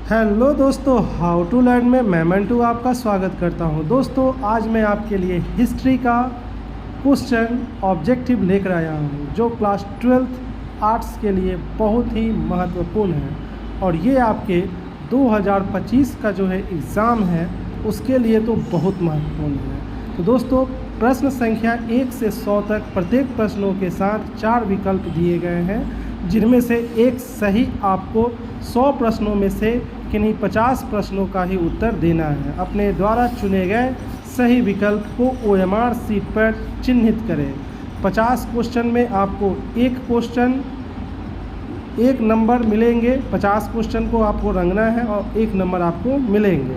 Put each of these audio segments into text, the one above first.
Hello दोस्तों, how to learn में मैं मंटू आपका स्वागत करता हूं। दोस्तों, आज मैं आपके लिए हिस्ट्री का क्वेश्चन ऑब्जेक्टिव लेकर आया हूं जो क्लास 12th आर्ट्स के लिए बहुत ही महत्वपूर्ण है और ये आपके 2025 का जो है एग्ज़ाम है उसके लिए तो बहुत महत्वपूर्ण है। तो दोस्तों, प्रश्न संख्या 1 से 100 तक प्रत्येक प्रश्नों के साथ 4 विकल्प दिए गए हैं, जिनमें से एक सही आपको 100 प्रश्नों में से किन्हीं 50 प्रश्नों का ही उत्तर देना है। अपने द्वारा चुने गए सही विकल्प को OMR शीट पर चिन्हित करें। 50 क्वेश्चन में आपको एक नंबर मिलेंगे। 50 क्वेश्चन को आपको रंगना है और 1 नंबर आपको मिलेंगे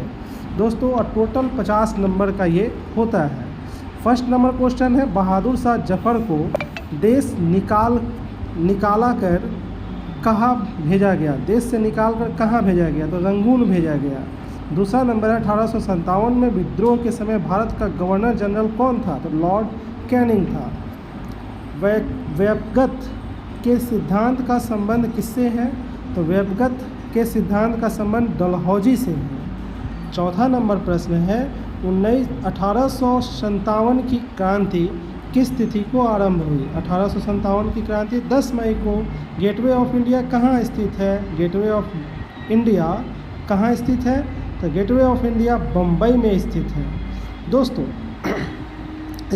दोस्तों, और टोटल 50 नंबर का ये होता है। फर्स्ट नंबर क्वेश्चन है, बहादुर शाह जफर को देश निकाला कर कहाँ भेजा गया? देश से निकाल कर कहाँ भेजा गया? तो रंगून भेजा गया। दूसरा नंबर है, 1857 में विद्रोह के समय भारत का गवर्नर जनरल कौन था? तो लॉर्ड कैनिंग था। व्यपगत के सिद्धांत का संबंध किससे है? तो व्यपगत के सिद्धांत का संबंध डलहौजी से है। चौथा नंबर प्रश्न है, 1857 की क्रांति किस तिथि को आरंभ हुई? 1857 की क्रांति 10 मई को। गेटवे ऑफ इंडिया कहाँ स्थित है? गेटवे ऑफ इंडिया कहाँ स्थित है? तो गेटवे ऑफ इंडिया बम्बई में स्थित है। दोस्तों,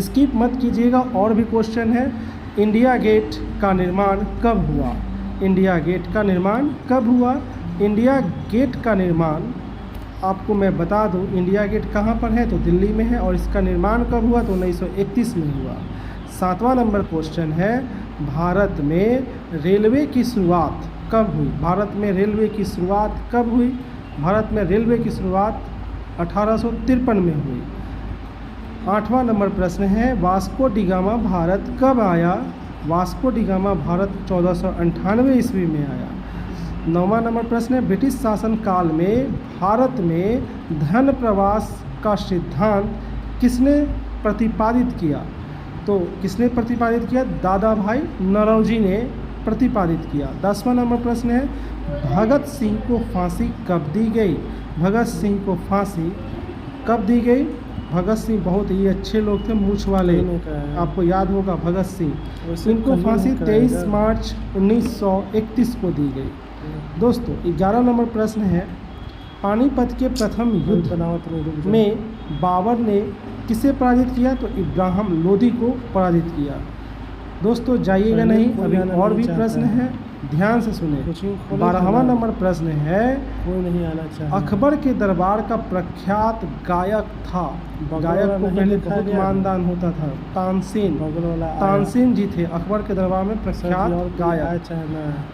स्किप मत कीजिएगा, और भी क्वेश्चन है। इंडिया गेट का निर्माण कब हुआ? इंडिया गेट का निर्माण कब हुआ? इंडिया गेट का निर्माण आपको मैं बता दूं, इंडिया गेट कहाँ पर है? तो दिल्ली में है। और इसका निर्माण कब हुआ? तो 1931 में हुआ। 7वां नंबर क्वेश्चन है, भारत में रेलवे की शुरुआत कब हुई? भारत में रेलवे की शुरुआत कब हुई? भारत में रेलवे की शुरुआत 1853 में हुई। 8वां नंबर प्रश्न है, वास्को डी गामा भारत कब आया? वास्को डी गामा भारत 1498 ईस्वी में आया। 9वां नंबर प्रश्न है, ब्रिटिश शासन काल में भारत में धन प्रवास का सिद्धांत किसने प्रतिपादित किया? तो किसने प्रतिपादित किया? दादा भाई नौरोजी ने प्रतिपादित किया। 10वां नंबर प्रश्न है, भगत सिंह को फांसी कब दी गई? भगत सिंह को फांसी कब दी गई? भगत सिंह बहुत ही अच्छे लोग थे, मूछ वाले, आपको याद होगा भगत सिंह। इनको फांसी 23 मार्च 1931 को दी गई। दोस्तों, 11 नंबर प्रश्न है, पानीपत के प्रथम युद्ध में बाबर ने किसे पराजित किया? तो इब्राहिम लोदी को पराजित किया। दोस्तों, जाइएगा नहीं, अभी और भी प्रश्न है, ध्यान से सुने। 12वां नंबर प्रश्न है, कोई नहीं आना चाहिए, अकबर के दरबार का प्रख्यात गायक था। गायक को पहले बहुत मानदान होता था। तानसेन जी थे अकबर के दरबार में प्रख्यात गायक।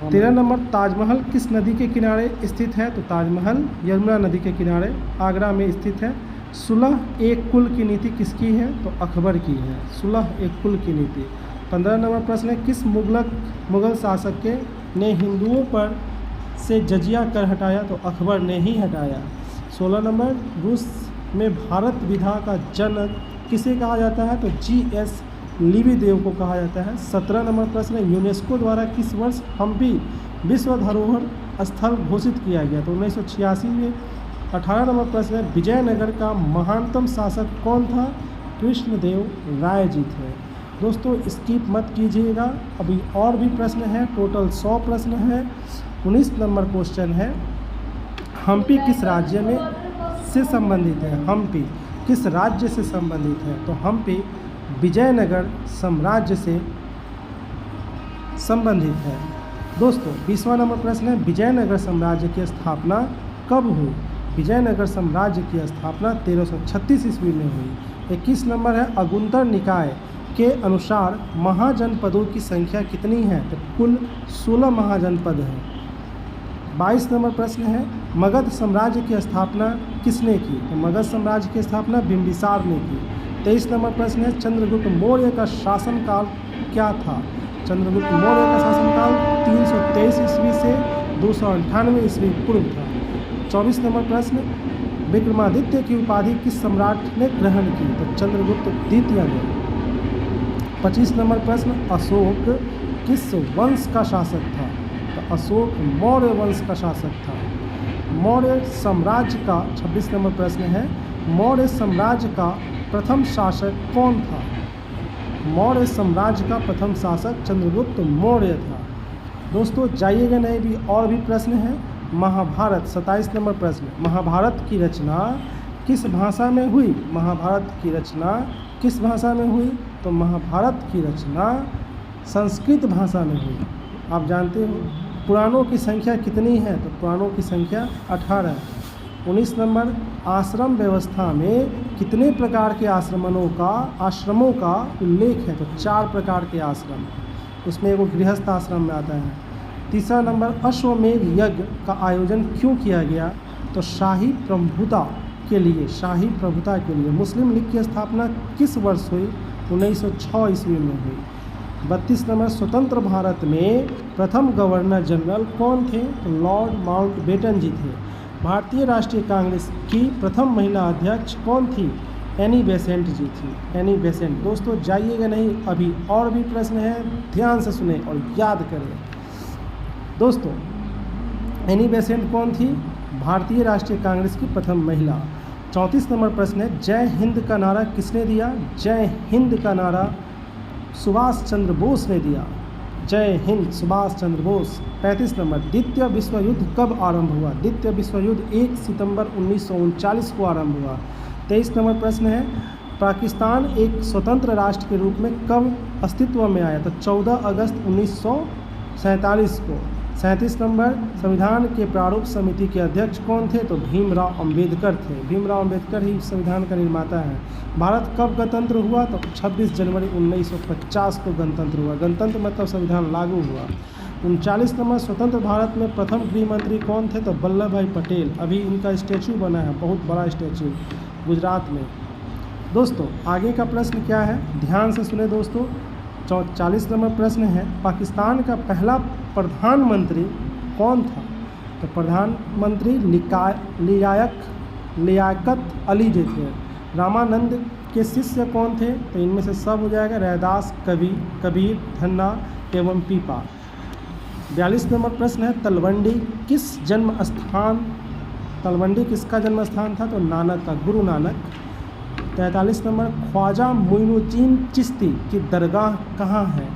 13 नंबर, ताजमहल किस नदी के किनारे स्थित है? तो ताजमहल यमुना नदी के किनारे आगरा में स्थित है। सुलह एक कुल की नीति किसकी है? तो अकबर की है, सुलह एक कुल की नीति। 15 नंबर प्रश्न है, किस मुगल शासक ने हिंदुओं पर से जजिया कर हटाया? तो अकबर ने ही हटाया। 16 नंबर, रूस में भारत विधा का जनक किसे कहा जाता है? तो GS लिबिदेव को कहा जाता है। 17 नंबर प्रश्न है, यूनेस्को द्वारा किस वर्ष हम्पी विश्व धरोहर स्थल घोषित किया गया? तो 1986 में। 18 नंबर प्रश्न है, विजयनगर का महानतम शासक कौन था? कृष्णदेव राय जी थे। दोस्तों, स्किप मत कीजिएगा, अभी और भी प्रश्न है, टोटल 100 प्रश्न है। 19 नंबर क्वेश्चन है, हम्पी किस राज्य में से संबंधित है? हम्पी किस राज्य से संबंधित है? तो हम्पी विजयनगर साम्राज्य से संबंधित है। दोस्तों, 20वां नंबर प्रश्न है, विजयनगर साम्राज्य की स्थापना कब हुई? विजयनगर साम्राज्य की स्थापना 1336 ईस्वी में हुई। 21 नंबर है, अगुंतर निकाय के अनुसार महाजनपदों की संख्या कितनी है? तो कुल 16 महाजनपद हैं। 22 नंबर प्रश्न है, मगध साम्राज्य की स्थापना किसने की? तो मगध साम्राज्य की स्थापना बिंबिसार ने की। 23 नंबर प्रश्न है, चंद्रगुप्त मौर्य का शासनकाल क्या था? चंद्रगुप्त मौर्य का शासनकाल 323 ईस्वी से 298 ईस्वी पूर्व था। 24 नंबर प्रश्न, विक्रमादित्य की उपाधि किस सम्राट ने ग्रहण की? तो चंद्रगुप्त द्वितीय ने। 25 नंबर प्रश्न, अशोक किस वंश का शासक था? तो अशोक मौर्य वंश का शासक था। मौर्य साम्राज्य का 26 नंबर प्रश्न है, मौर्य साम्राज्य का प्रथम शासक कौन था? मौर्य साम्राज्य का प्रथम शासक चंद्रगुप्त मौर्य था। दोस्तों जाइएगा नहीं, भी और भी प्रश्न है। महाभारत 27 नंबर प्रश्न, महाभारत की रचना किस भाषा में हुई? महाभारत की रचना किस भाषा में हुई? तो महाभारत की रचना संस्कृत भाषा में हुई। आप जानते हो पुराणों की संख्या कितनी है? तो पुराणों की संख्या 18 है। 19 नंबर, आश्रम व्यवस्था में कितने प्रकार के आश्रमों का उल्लेख है? तो 4 प्रकार के आश्रम, उसमें वो गृहस्थ आश्रम में आता है। तीसरा नंबर, अश्वमेध यज्ञ का आयोजन क्यों किया गया? तो शाही प्रभुता के लिए। मुस्लिम लीग की स्थापना किस वर्ष हुई? 1906 ईस्वी में हुई। 32 नंबर, स्वतंत्र भारत में प्रथम गवर्नर जनरल कौन थे? तो लॉर्ड माउंटबेटन जी थे। भारतीय राष्ट्रीय कांग्रेस की प्रथम महिला अध्यक्ष कौन थी? एनी बेसेंट जी थी, एनी बेसेंट। दोस्तों जाइएगा नहीं, अभी और भी प्रश्न हैं, ध्यान से सुने और याद करें। दोस्तों एनी बेसेंट कौन थी? भारतीय राष्ट्रीय कांग्रेस की प्रथम महिला। 34 नंबर प्रश्न है, जय हिंद का नारा किसने दिया? जय हिंद का नारा सुभाष चंद्र बोस ने दिया। जय हिंद, सुभाष चंद्र बोस। 35 नंबर, द्वितीय विश्व युद्ध कब आरंभ हुआ? द्वितीय विश्व युद्ध 1 सितंबर 1939 को आरंभ हुआ। 23 नंबर प्रश्न है, पाकिस्तान एक स्वतंत्र राष्ट्र के रूप में कब अस्तित्व में आया? तो 14 अगस्त 1947 को। 37 नंबर, संविधान के प्रारूप समिति के अध्यक्ष कौन थे? तो भीमराव अंबेडकर थे। भीमराव अंबेडकर ही संविधान का निर्माता है। भारत कब गणतंत्र हुआ? तो 26 जनवरी 1950 को गणतंत्र हुआ। गणतंत्र मतलब संविधान लागू हुआ। 39 नंबर, स्वतंत्र भारत में प्रथम गृह मंत्री कौन थे? तो वल्लभ भाई पटेल। अभी इनका स्टैचू बना है, बहुत बड़ा स्टैचू, गुजरात में। दोस्तों आगे का प्रश्न क्या है, ध्यान से सुने दोस्तों। 40 नंबर प्रश्न है, पाकिस्तान का पहला प्रधानमंत्री कौन था? तो प्रधानमंत्री लियाकत अली जी थे। रामानंद के शिष्य कौन थे? तो इनमें से सब हो जाएगा, रैदास, कबीर, धन्ना एवं पीपा। 42 नंबर प्रश्न है, तलवंडी किसका जन्म स्थान था? तो नानक का, गुरु नानक। 43 नंबर, ख्वाजा मोइनुद्दीन चिश्ती की दरगाह कहाँ है?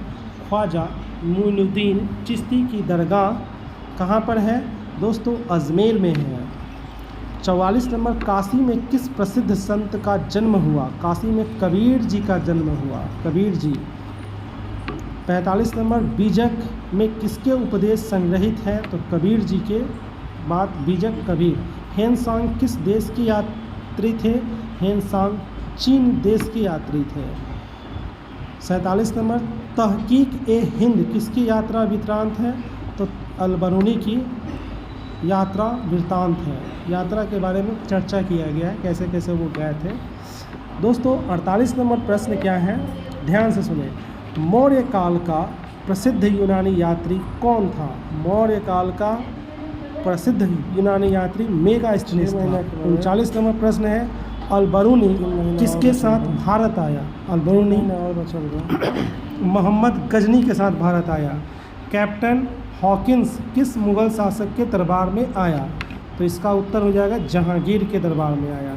ख्वाजा मोइनुद्दीन चिश्ती की दरगाह कहाँ पर है? दोस्तों अजमेर में है। 44 नंबर, काशी में किस प्रसिद्ध संत का जन्म हुआ? काशी में कबीर जी का जन्म हुआ, कबीर जी। 45 नंबर, बीजक में किसके उपदेश संग्रहित हैं? तो कबीर जी के बात बीजक कबीर। हेनसांग किस देश की यात्री थे? हेनसांग चीन देश के यात्री थे। 47 नंबर, तहकीक ए हिंद किसकी यात्रा वृत्तांत है? तो अलबरूनी की यात्रा वृत्तांत है। यात्रा के बारे में चर्चा किया गया है, कैसे कैसे वो गए थे। दोस्तों 48 नंबर प्रश्न क्या है, ध्यान से सुने। मौर्य काल का प्रसिद्ध यूनानी यात्री कौन था? मौर्य काल का प्रसिद्ध यूनानी यात्री मेगास्थनीज था। 39 नंबर प्रश्न है, अलबरूनी किसके साथ भारत आया? अलबरूनी मोहम्मद गजनी के साथ भारत आया। कैप्टन हॉकिंस किस मुग़ल शासक के दरबार में आया? तो इसका उत्तर हो जाएगा जहांगीर के दरबार में आया।